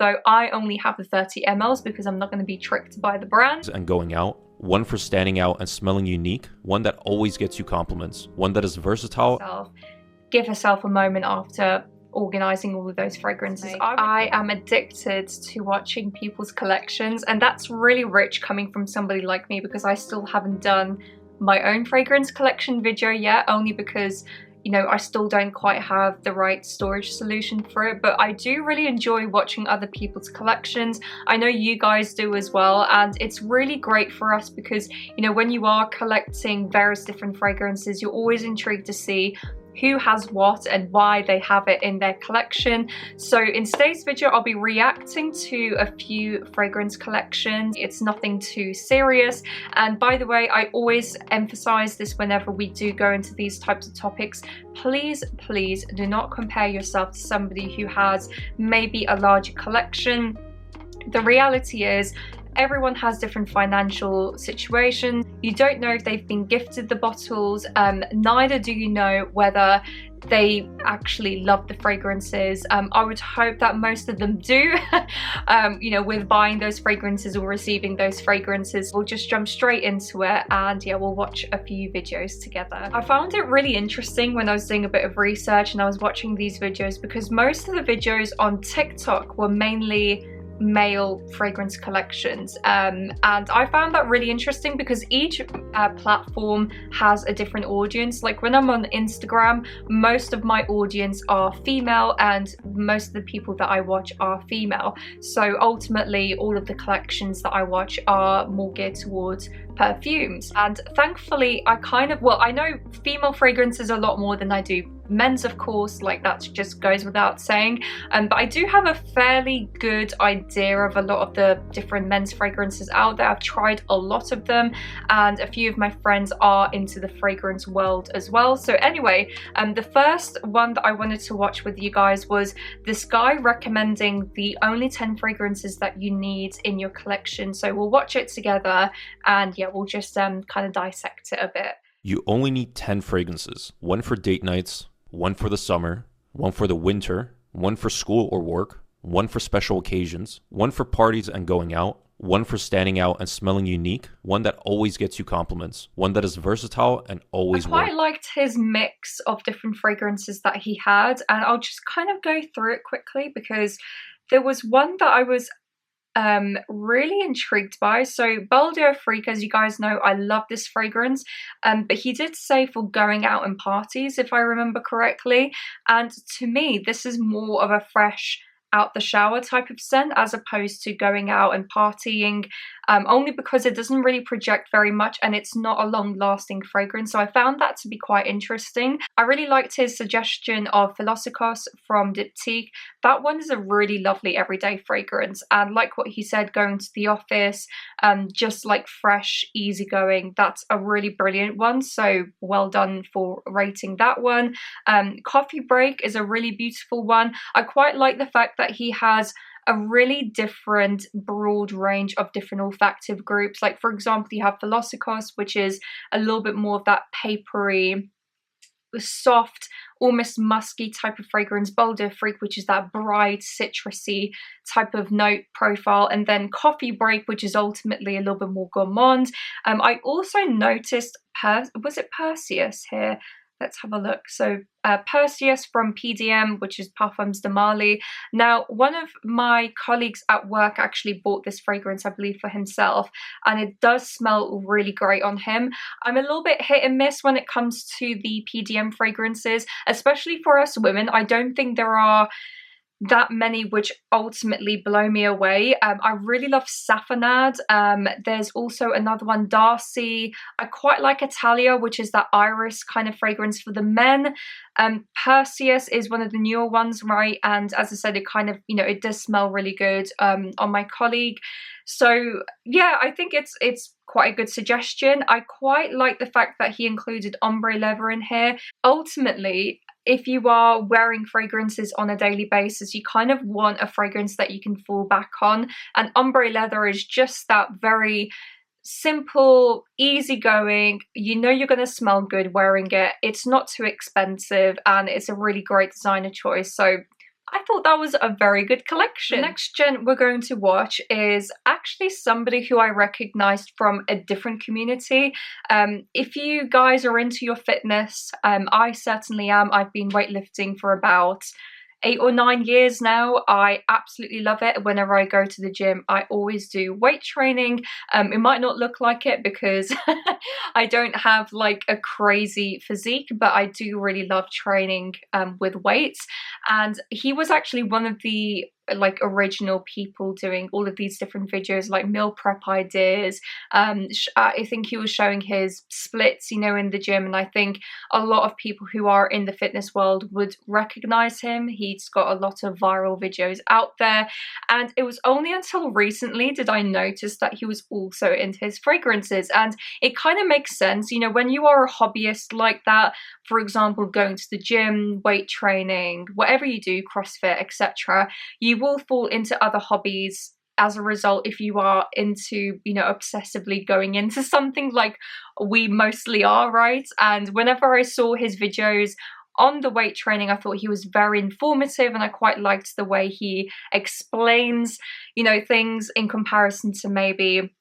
though I only have the 30 mls because I'm not going to be tricked by the brand. And going out, one for standing out and smelling unique, one that always gets you compliments, one that is versatile. Give herself a moment after organizing all of those fragrances. I am addicted to watching people's collections, and that's really rich coming from somebody like me because I still haven't done my own fragrance collection video yet, only because, you know, I still don't quite have the right storage solution for it, but I do really enjoy watching other people's collections. I know you guys do as well, and it's really great for us because, you know, when you are collecting various different fragrances, you're always intrigued to see who has what and why they have it in their collection. So in today's video, I'll be reacting to a few fragrance collections. It's nothing too serious. And by the way, I always emphasize this whenever we do go into these types of topics. Please, please do not compare yourself to somebody who has maybe a larger collection. The reality is, everyone has different financial situations. You don't know if they've been gifted the bottles, neither do you know whether they actually love the fragrances. I would hope that most of them do, you know, with buying those fragrances or receiving those fragrances. We'll just jump straight into it, and yeah, we'll watch a few videos together. I found it really interesting when I was doing a bit of research and I was watching these videos because most of the videos on TikTok were mainly male fragrance collections, and I found that really interesting because each platform has a different audience. Like when I'm on Instagram, most of my audience are female and most of the people that I watch are female, so ultimately all of the collections that I watch are more geared towards perfumes. And thankfully I know female fragrances a lot more than I do men's, of course, like that just goes without saying, but I do have a fairly good idea of a lot of the different men's fragrances out there. I've tried a lot of them and a few of my friends are into the fragrance world as well. So anyway, the first one that I wanted to watch with you guys was this guy recommending the only 10 fragrances that you need in your collection. So we'll watch it together and yeah, we'll just kind of dissect it a bit. You only need 10 fragrances, one for date nights, one for the summer, one for the winter, one for school or work, one for special occasions, one for parties and going out, one for standing out and smelling unique, one that always gets you compliments, one that is versatile and always I quite liked his mix of different fragrances that he had, and I'll just kind of go through it quickly because there was one that I was really intrigued by. So Baldur Freak, as you guys know, I love this fragrance, but he did say for going out and parties, if I remember correctly, and to me this is more of a fresh out the shower type of scent as opposed to going out and partying, only because it doesn't really project very much and it's not a long lasting fragrance. So I found that to be quite interesting. I really liked his suggestion of Philosophos from Diptyque. That one is a really lovely everyday fragrance, and like what he said, going to the office, just like fresh, easygoing, that's a really brilliant one, so well done for rating that one. Coffee Break is a really beautiful one. I quite like the fact that he has a really different broad range of different olfactive groups. Like for example, you have Philosophos, which is a little bit more of that papery, soft, almost musky type of fragrance. Baldur Freak, which is that bright, citrusy type of note profile. And then Coffee Break, which is ultimately a little bit more gourmand. I also noticed, was it Perseus here? Let's have a look. So Perseus from PDM, which is Parfums de Marly. Now, one of my colleagues at work actually bought this fragrance, I believe, for himself, and it does smell really great on him. I'm a little bit hit and miss when it comes to the PDM fragrances, especially for us women. I don't think there are that many which ultimately blow me away. I really love Safanad. There's also another one, Darcy. I quite like Italia, which is that iris kind of fragrance for the men. Perseus is one of the newer ones, right? And as I said, it kind of, you know, it does smell really good on my colleague. So yeah, I think it's quite a good suggestion. I quite like the fact that he included ombre leather in here. Ultimately, if you are wearing fragrances on a daily basis, you kind of want a fragrance that you can fall back on. And ombre leather is just that very simple, easygoing, you know you're going to smell good wearing it. It's not too expensive and it's a really great designer choice. So I thought that was a very good collection. The next gent we're going to watch is actually somebody who I recognized from a different community. If you guys are into your fitness, I certainly am. I've been weightlifting for about 8 or 9 years now. I absolutely love it. Whenever I go to the gym, I always do weight training. It might not look like it because I don't have like a crazy physique, but I do really love training with weights. And he was actually one of the like original people doing all of these different videos, like meal prep ideas. I think he was showing his splits, you know, in the gym, and I think a lot of people who are in the fitness world would recognize him. He's got a lot of viral videos out there, and it was only until recently did I notice that he was also into his fragrances. And it kind of makes sense, you know, when you are a hobbyist like that, for example, going to the gym, weight training, whatever you do, CrossFit, etc., you will fall into other hobbies as a result if you are into, you know, obsessively going into something like we mostly are, right? And whenever I saw his videos on the weight training, I thought he was very informative, and I quite liked the way he explains, you know, things in comparison to maybe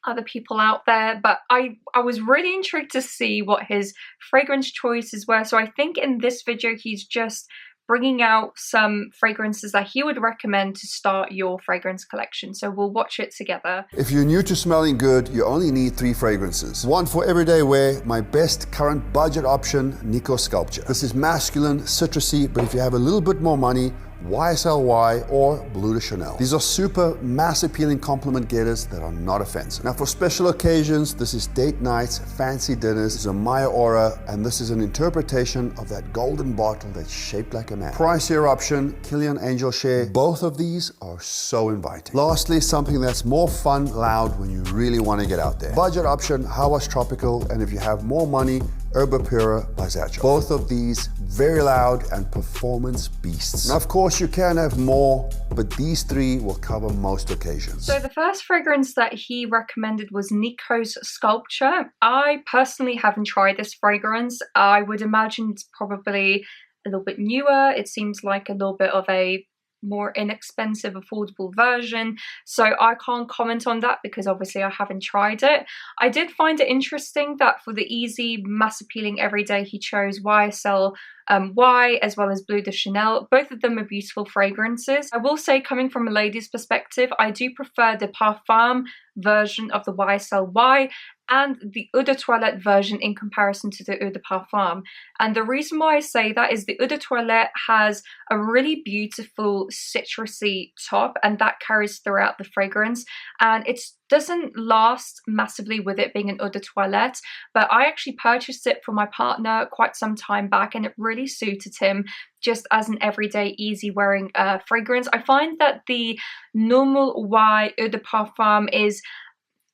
other people out there. But I was really intrigued to see what his fragrance choices were. So I think in this video he's just bringing out some fragrances that he would recommend to start your fragrance collection. So we'll watch it together. If you're new to smelling good, you only need 3 fragrances. One for everyday wear, my best current budget option, Nico Sculpture. This is masculine, citrusy, but if you have a little bit more money, YSLY or Bleu de Chanel. These are super mass appealing compliment getters that are not offensive. Now for special occasions, this is date nights, fancy dinners, this is a Maya Aura, and this is an interpretation of that golden bottle that's shaped like a man. Pricier option, Kilian Angel Share. Both of these are so inviting. Lastly, something that's more fun, loud when you really want to get out there. Budget option, Hawas Tropical, and if you have more money, Herba Pura by Zacho. Both of these very loud and performance beasts. Now, of course, you can have more, but these 3 will cover most occasions. So the first fragrance that he recommended was Nico's Sculpture. I personally haven't tried this fragrance. I would imagine it's probably a little bit newer. It seems like a little bit of a more inexpensive, affordable version, so I can't comment on that because obviously I haven't tried it. I did find it interesting that for the easy, mass appealing everyday, he chose YSL Y as well as Bleu de Chanel. Both of them are beautiful fragrances. I will say, coming from a lady's perspective, I do prefer the Parfum version of the YSL Y and the Eau de Toilette version in comparison to the Eau de Parfum. And the reason why I say that is the Eau de Toilette has a really beautiful citrusy top, and that carries throughout the fragrance, and it doesn't last massively with it being an Eau de Toilette, but I actually purchased it for my partner quite some time back, and it really suited him just as an everyday easy wearing fragrance. I find that the normal Y Eau de Parfum is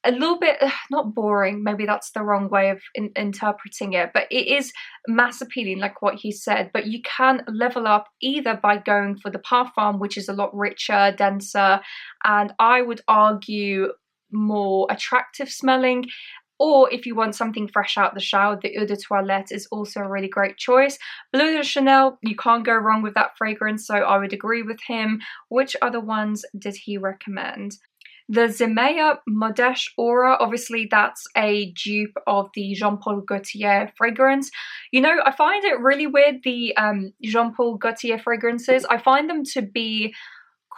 a little bit, not boring, maybe that's the wrong way of interpreting it, but it is mass appealing like what he said, but you can level up either by going for the Parfum, which is a lot richer, denser, and I would argue more attractive smelling, or if you want something fresh out the shower, the Eau de Toilette is also a really great choice. Bleu de Chanel, you can't go wrong with that fragrance, so I would agree with him. Which other ones did he recommend? The Zemaya Modèche Aura, obviously that's a dupe of the Jean Paul Gaultier fragrance. You know, I find it really weird, the Jean Paul Gaultier fragrances. I find them to be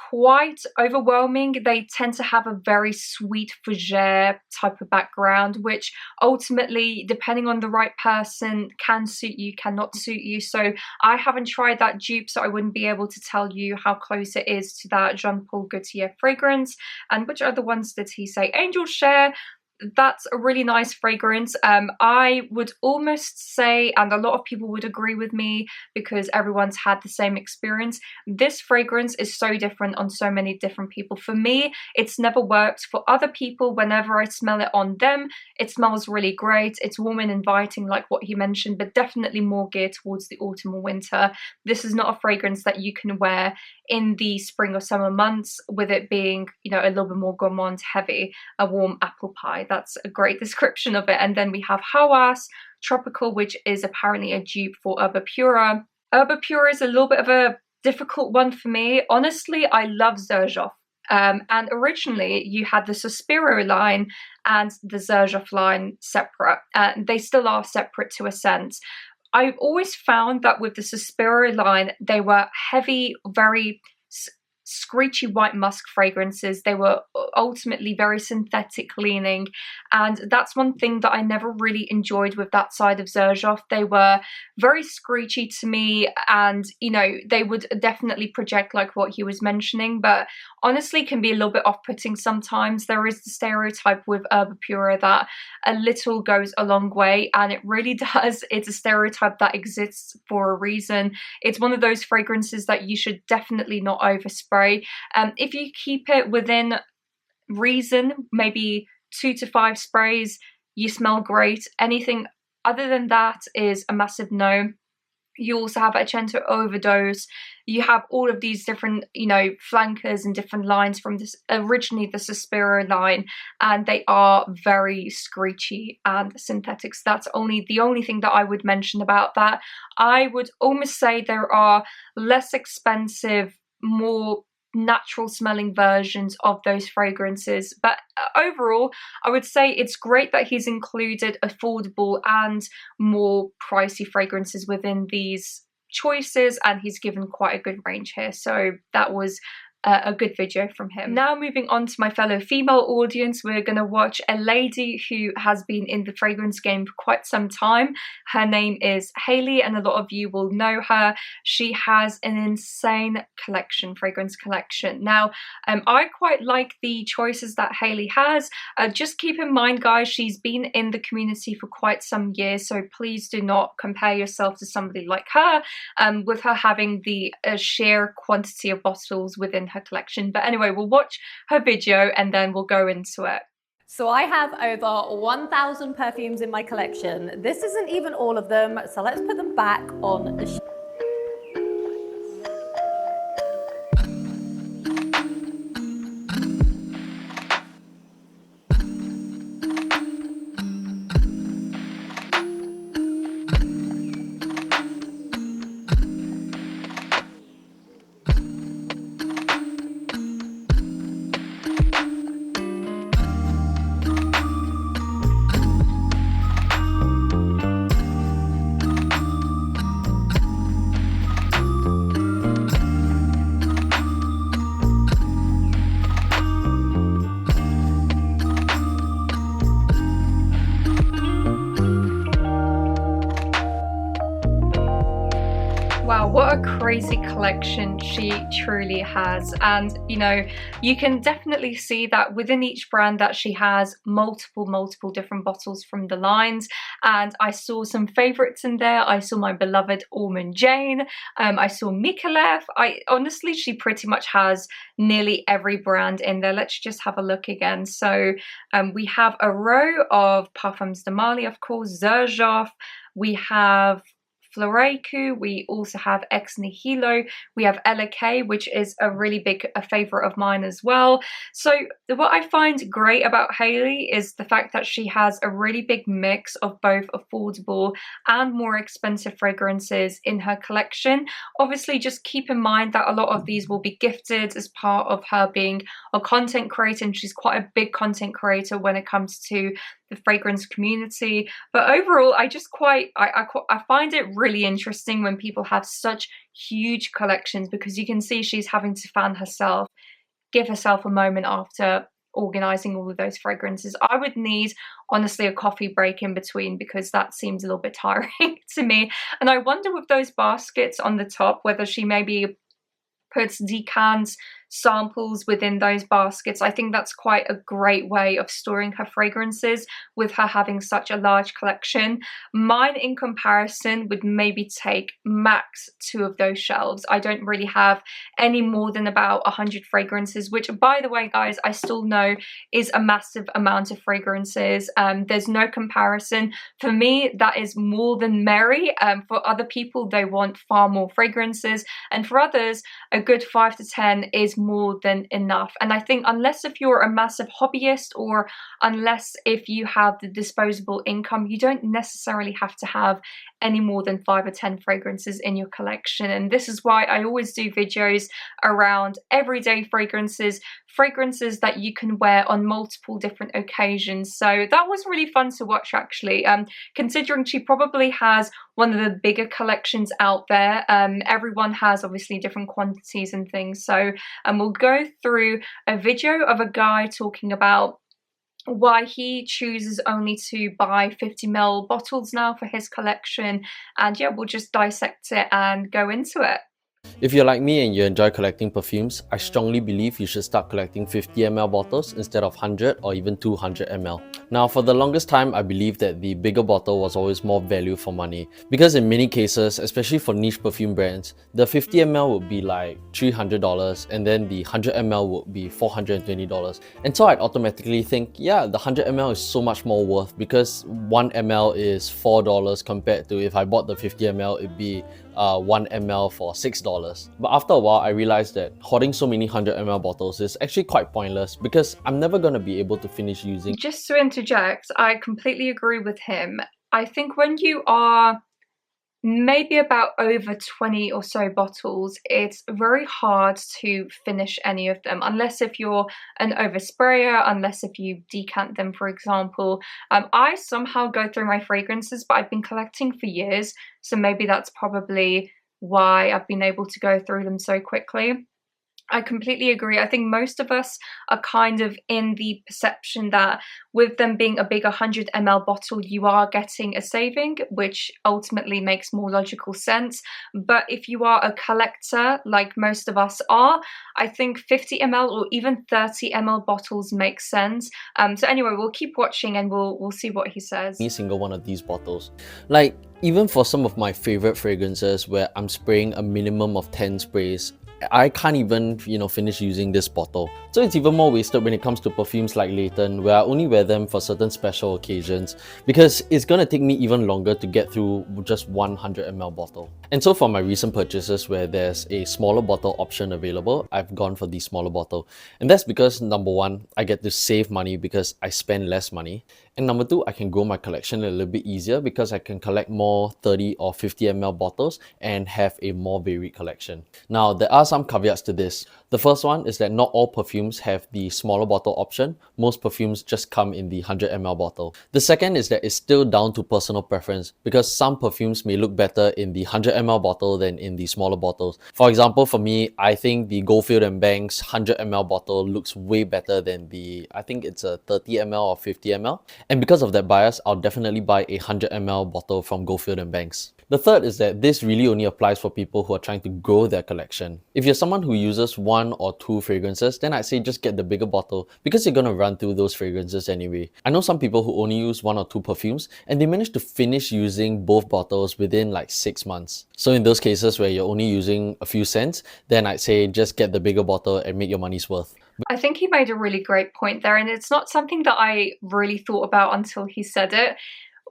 quite overwhelming. They tend to have a very sweet fougere type of background, which ultimately, depending on the right person, can suit you, cannot suit you. So I haven't tried that dupe, so I wouldn't be able to tell you how close it is to that Jean Paul Gaultier fragrance. And which other ones did he say? Angel Share. That's a really nice fragrance. I would almost say, and a lot of people would agree with me because everyone's had the same experience, this fragrance is so different on so many different people. For me, it's never worked. For other people, whenever I smell it on them, it smells really great. It's warm and inviting like what he mentioned, but definitely more geared towards the autumn or winter. This is not a fragrance that you can wear in the spring or summer months, with it being, you know, a little bit more gourmand heavy, a warm apple pie. That's a great description of it. And then we have Hawas Tropical, which is apparently a dupe for Herba Pura. Herba Pura is a little bit of a difficult one for me. Honestly, I love Xerjoff. And originally you had the Suspiro line and the Xerjoff line separate. They still are separate to a sense. I've always found that with the Suspiro line, they were heavy, very screechy white musk fragrances. They were ultimately very synthetic leaning, and that's one thing that I never really enjoyed with that side of Xerjoff. They were very screechy to me, and you know, they would definitely project like what he was mentioning, but honestly can be a little bit off-putting sometimes. There is the stereotype with Herba Pura that a little goes a long way, and it really does. It's a stereotype that exists for a reason. It's one of those fragrances that you should definitely not overspray. If you keep it within reason, maybe 2 to 5 sprays, you smell great. Anything other than that is a massive no. You also have a Accento Overdose. You have all of these different, you know, flankers and different lines from this originally the Suspiro line, and they are very screechy and synthetic. So that's the only thing that I would mention about that. I would almost say there are less expensive, more natural smelling versions of those fragrances, but overall I would say it's great that he's included affordable and more pricey fragrances within these choices, and he's given quite a good range here, so that was a good video from him. Now moving on to my fellow female audience, we're going to watch a lady who has been in the fragrance game for quite some time. Her name is Hayley, and a lot of you will know her. She has an insane collection, fragrance collection. Now, I quite like the choices that Hayley has. Just keep in mind, guys, she's been in the community for quite some years, so please do not compare yourself to somebody like her, with her having the sheer quantity of bottles within her collection. But anyway, we'll watch her video and then we'll go into it. So I have over 1,000 perfumes in my collection. This isn't even all of them, so let's put them back on the shelf. Wow, what a crazy collection she truly has. And you know, you can definitely see that within each brand that she has multiple different bottles from the lines. And I saw some favorites in there. I saw my beloved Almond Jane. I saw Micallef. Honestly, she pretty much has nearly every brand in there. Let's just have a look again. So we have a row of Parfums de Marly, of course, Xerjoff. We have Floreku, we also have Ex Nihilo, we have LK, which is a really big favorite of mine as well. So what I find great about Hayley is the fact that she has a really big mix of both affordable and more expensive fragrances in her collection. Obviously, just keep in mind that a lot of these will be gifted as part of her being a content creator, and she's quite a big content creator when it comes to the fragrance community. But overall, I find it really interesting when people have such huge collections, because you can see she's having to fan herself, give herself a moment after organizing all of those fragrances. I would need, honestly, a coffee break in between, because that seems a little bit tiring to me. And I wonder with those baskets on the top, whether she maybe puts decants, samples within those baskets. I think that's quite a great way of storing her fragrances with her having such a large collection. Mine, in comparison, would maybe take max 2 of those shelves. I don't really have any more than about 100 fragrances, which, by the way, guys, I still know is a massive amount of fragrances. There's no comparison. For me, that is more than merry. For other people, they want far more fragrances, and for others, a good 5 to 10 is more than enough. And I think unless if you're a massive hobbyist, or unless if you have the disposable income, you don't necessarily have to have any more than 5 or 10 fragrances in your collection. And this is why I always do videos around everyday fragrances, fragrances that you can wear on multiple different occasions. So that was really fun to watch, actually, considering she probably has one of the bigger collections out there. Everyone has obviously different quantities and things. So we'll go through a video of a guy talking about why he chooses only to buy 50ml bottles now for his collection, and yeah, we'll just dissect it and go into it. If you're like me and you enjoy collecting perfumes, I strongly believe you should start collecting 50ml bottles instead of 100 or even 200ml. Now, for the longest time, I believed that the bigger bottle was always more value for money, because in many cases, especially for niche perfume brands, the 50ml would be like $300 and then the 100ml would be $420. And so I'd automatically think, yeah, the 100ml is so much more worth because 1ml is $4 compared to if I bought the 50ml, it'd be 1ml for $6. But after a while, I realized that hoarding so many 100ml bottles is actually quite pointless because I'm never going to be able to finish using. Just to interject, I completely agree with him. I think when you are maybe about over 20 or so bottles, it's very hard to finish any of them, unless if you're an oversprayer, unless if you decant them, for example. I somehow go through my fragrances, but I've been collecting for years, so maybe that's probably why I've been able to go through them so quickly. I completely agree. I think most of us are kind of in the perception that with them being a big 100ml bottle, you are getting a saving, which ultimately makes more logical sense. But if you are a collector, like most of us are, I think 50ml or even 30ml bottles make sense. So anyway, we'll keep watching and we'll see what he says. Any single one of these bottles. Like, even for some of my favorite fragrances where I'm spraying a minimum of 10 sprays, I can't even, finish using this bottle. So it's even more wasted when it comes to perfumes like Layton, where I only wear them for certain special occasions, because it's gonna take me even longer to get through just 100ml bottle. And so for my recent purchases where there's a smaller bottle option available, I've gone for the smaller bottle. And that's because, number one, I get to save money because I spend less money. And number two, I can grow my collection a little bit easier because I can collect more 30 or 50ml bottles and have a more varied collection. Now, there are some caveats to this. The first one is that not all perfumes have the smaller bottle option. Most perfumes just come in the 100ml bottle. The second is that it's still down to personal preference because some perfumes may look better in the 100ml bottle than in the smaller bottles. For example, for me, I think the Goldfield & Banks 100ml bottle looks way better than the, I think it's a 30ml or 50ml. And because of that bias, I'll definitely buy a 100ml bottle from Goldfield & Banks. The third is that this really only applies for people who are trying to grow their collection. If you're someone who uses 1 or 2 fragrances, then I'd say just get the bigger bottle because you're gonna run through those fragrances anyway. I know some people who only use 1 or 2 perfumes and they manage to finish using both bottles within like 6 months. So in those cases where you're only using a few cents, then I'd say just get the bigger bottle and make your money's worth. I think he made a really great point there, and it's not something that I really thought about until he said it.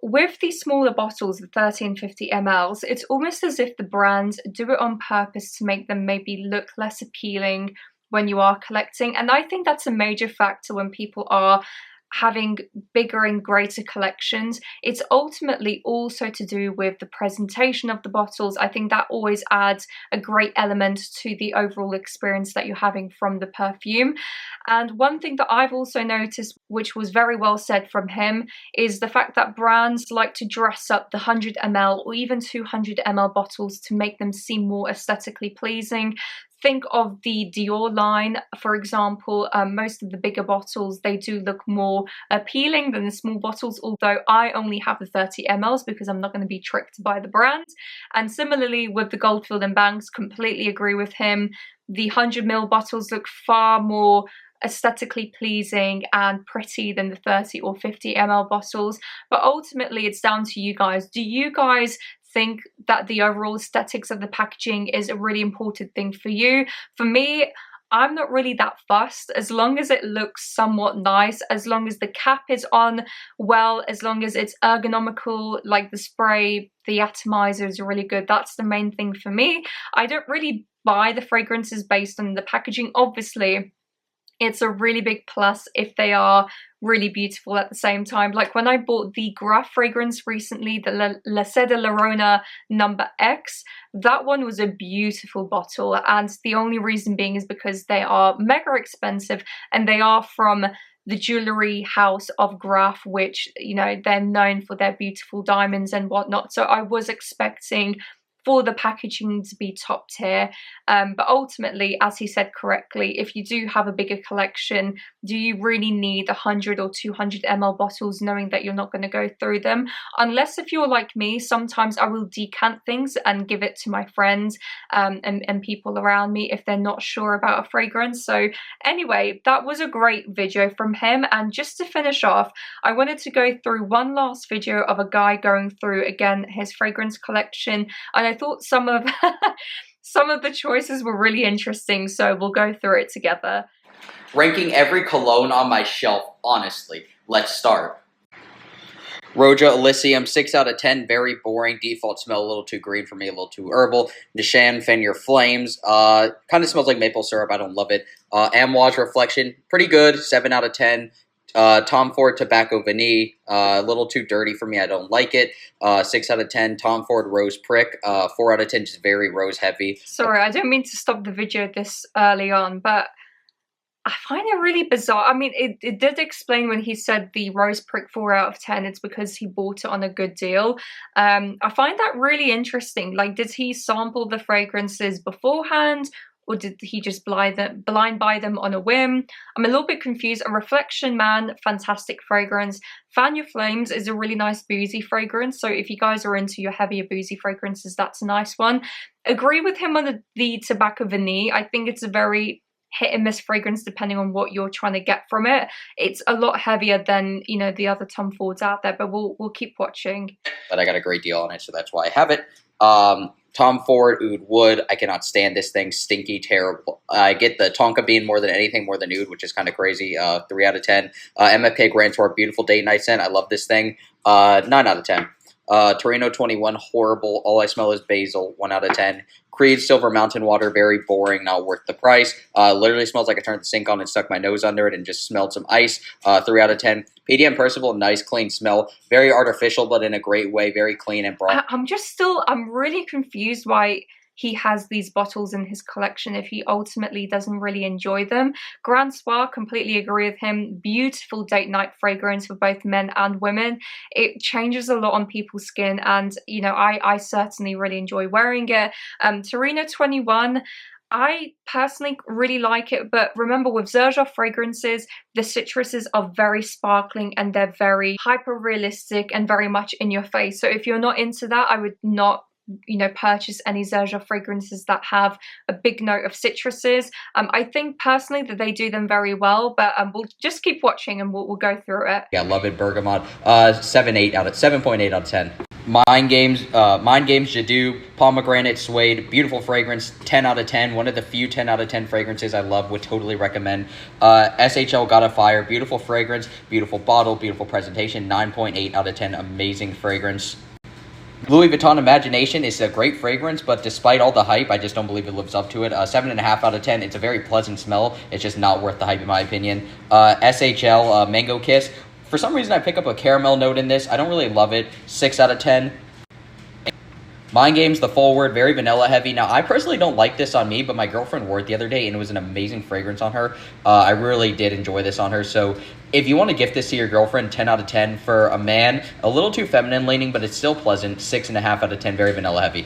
With these smaller bottles, the 30 and 50mls, it's almost as if the brands do it on purpose to make them maybe look less appealing when you are collecting. And I think that's a major factor when people are having bigger and greater collections. It's ultimately also to do with the presentation of the bottles. I think that always adds a great element to the overall experience that you're having from the perfume. And one thing that I've also noticed, which was very well said from him, is the fact that brands like to dress up the 100ml or even 200ml bottles to make them seem more aesthetically pleasing. Think of the Dior line, for example. Most of the bigger bottles, they do look more appealing than the small bottles, although I only have the 30mls because I'm not going to be tricked by the brand. And similarly with the Goldfield & Banks, completely agree with him. The 100ml bottles look far more aesthetically pleasing and pretty than the 30 or 50ml bottles. But ultimately, it's down to you guys. Do you guys think that the overall aesthetics of the packaging is a really important thing for you? For me, I'm not really that fussed, as long as it looks somewhat nice, as long as the cap is on well, as long as it's ergonomical, like the spray, the atomizers are really good. That's the main thing for me. I don't really buy the fragrances based on the packaging. Obviously, It's a really big plus if they are really beautiful at the same time. Like when I bought the Graf fragrance recently, the La Seda Larona number X, that one was a beautiful bottle, and the only reason being is because they are mega expensive and they are from the jewelry house of Graf, which, you know, they're known for their beautiful diamonds and whatnot. So I was expecting for the packaging to be top tier, but ultimately, as he said correctly, if you do have a bigger collection, do you really need 100 or 200 ml bottles, knowing that you're not going to go through them? Unless if you're like me, sometimes I will decant things and give it to my friends and people around me if they're not sure about a fragrance. So anyway, that was a great video from him. And just to finish off, I wanted to go through one last video of a guy going through again his fragrance collection, and I thought some of some of the choices were really interesting, so we'll go through it together. Ranking every cologne on my shelf, honestly. Let's start. Roja Elysium, 6 out of 10, very boring. Default smell, a little too green for me, a little too herbal. Kjandfragrances Flames, kind of smells like maple syrup, I don't love it. Amouage Reflection, pretty good, 7 out of 10. Tom Ford Tobacco Vanille, a little too dirty for me, I don't like it. 6 out of 10. Tom Ford Rose Prick, 4 out of 10, just very rose heavy. Sorry, I don't mean to stop the video this early on, but I find it really bizarre. I mean, it did explain when he said the Rose Prick 4 out of 10, it's because he bought it on a good deal. I find that really interesting. Like, did he sample the fragrances beforehand? Or did he just blind buy them on a whim? I'm a little bit confused. A Reflection Man, fantastic fragrance. Fan Your Flames is a really nice boozy fragrance. So if you guys are into your heavier boozy fragrances, that's a nice one. Agree with him on the Tobacco Vanille. I think it's a very hit and miss fragrance depending on what you're trying to get from it. It's a lot heavier than, you know, the other Tom Fords out there, but we'll keep watching. But I got a great deal on it, so that's why I have it. Tom Ford Oud Wood, I cannot stand this thing, stinky, terrible. I get the Tonka Bean more than anything, more than Oud, which is kind of crazy. 3 out of 10. MFK Grand Tour, beautiful date night scent. I love this thing. 9 out of 10. Torino 21, horrible. All I smell is basil, 1 out of 10. Creed Silver Mountain Water, very boring, not worth the price. Literally smells like I turned the sink on and stuck my nose under it and just smelled some ice. 3 out of 10. PDM Percival, nice, clean smell. Very artificial, but in a great way. Very clean and broad. I'm really confused why he has these bottles in his collection if he ultimately doesn't really enjoy them. Grand Soir, completely agree with him. Beautiful date night fragrance for both men and women. It changes a lot on people's skin, and you know, I certainly really enjoy wearing it. Torino 21, I personally really like it, but remember with Xerjoff fragrances, the citruses are very sparkling and they're very hyper realistic and very much in your face. So if you're not into that, I would not, you know, purchase any Xerjoff fragrances that have a big note of citruses. I think personally that they do them very well, but we'll just keep watching and we'll go through it. Yeah, love it. Bergamot, 7.8 out of 10. Mind Games Jadou, Pomegranate Suede, beautiful fragrance, 10 out of 10. One of the few 10 out of 10 fragrances I love, would totally recommend. SHL Got a Fire, beautiful fragrance, beautiful bottle, beautiful presentation, 9.8 out of 10, amazing fragrance. Louis Vuitton Imagination is a great fragrance, but despite all the hype, I just don't believe it lives up to it. 7.5 out of 10. It's a very pleasant smell. It's just not worth the hype in my opinion. SHL Mango Kiss. For some reason, I pick up a caramel note in this. I don't really love it. 6 out of 10. Mind Games, the Forward, very vanilla heavy. Now, I personally don't like this on me, but my girlfriend wore it the other day, and it was an amazing fragrance on her. I really did enjoy this on her. So if you want to gift this to your girlfriend, 10 out of 10. For a man, a little too feminine leaning, but it's still pleasant. 6.5 out of 10, very vanilla heavy.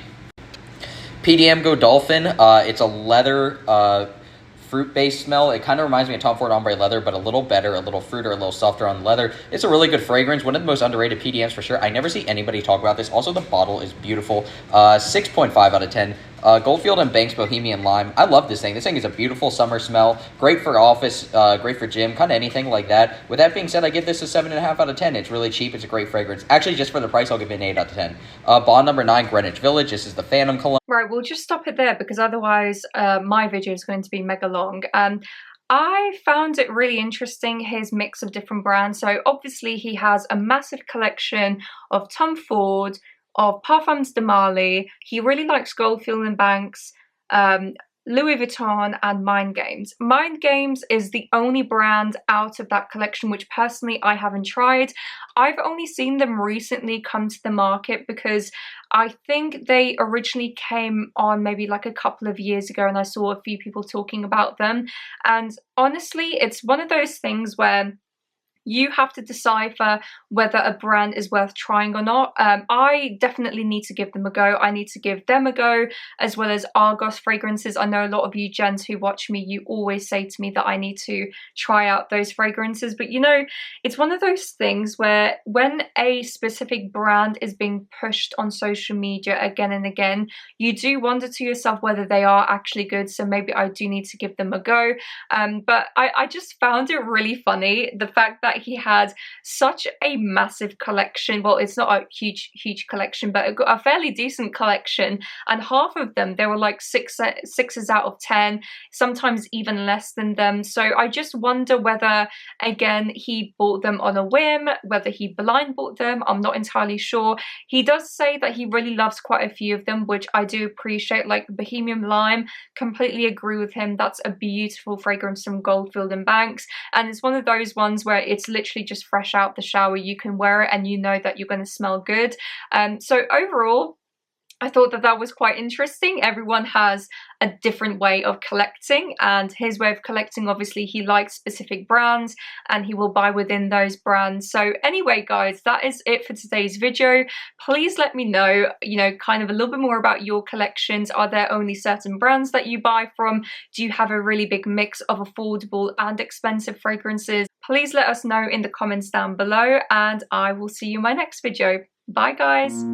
PDM Go Dolphin. It's a leather fruit-based smell. It kind of reminds me of Tom Ford Ombre Leather, but a little better, a little fruiter, a little softer on the leather. It's a really good fragrance. One of the most underrated PDMs for sure. I never see anybody talk about this. Also, the bottle is beautiful. 6.5 out of 10. Goldfield and Banks Bohemian Lime. I love this thing. This thing is a beautiful summer smell. Great for office, great for gym, kind of anything like that. With that being said, I give this a 7.5 out of 10. It's really cheap. It's a great fragrance. Actually, just for the price, I'll give it an 8 out of 10. Bond number 9, Greenwich Village. This is the Phantom Cologne. Right, we'll just stop it there because otherwise my video is going to be mega long. I found it really interesting, his mix of different brands. So obviously he has a massive collection of Tom Ford, of Parfums de Marly. He really likes Goldfield and Banks. Louis Vuitton, and Mind Games. Mind Games is the only brand out of that collection which personally I haven't tried. I've only seen them recently come to the market because I think they originally came on maybe like a couple of years ago, and I saw a few people talking about them. And honestly, it's one of those things where you have to decipher whether a brand is worth trying or not. I definitely need to give them a go. I need to give them a go, as well as Argos fragrances. I know a lot of you gents who watch me, you always say to me that I need to try out those fragrances. But you know, it's one of those things where when a specific brand is being pushed on social media again and again, you do wonder to yourself whether they are actually good. So maybe I do need to give them a go. But I just found it really funny, the fact that he had such a massive collection. Well, it's not a huge collection, but a fairly decent collection, and half of them, they were like sixes out of 10, sometimes even less than them. So I just wonder whether, again, he bought them on a whim, whether he blind bought them. I'm not entirely sure. He does say that he really loves quite a few of them, which I do appreciate, like Bohemian Lime. Completely agree with him. That's a beautiful fragrance from Goldfield and Banks, and it's one of those ones where it's literally just fresh out the shower. You can wear it and you know that you're going to smell good. So overall, I thought that that was quite interesting. Everyone has a different way of collecting, and his way of collecting, obviously he likes specific brands and he will buy within those brands. So anyway guys, that is it for today's video. Please let me know, you know, kind of a little bit more about your collections. Are there only certain brands that you buy from? Do you have a really big mix of affordable and expensive fragrances? Please let us know in the comments down below, and I will see you in my next video. Bye guys.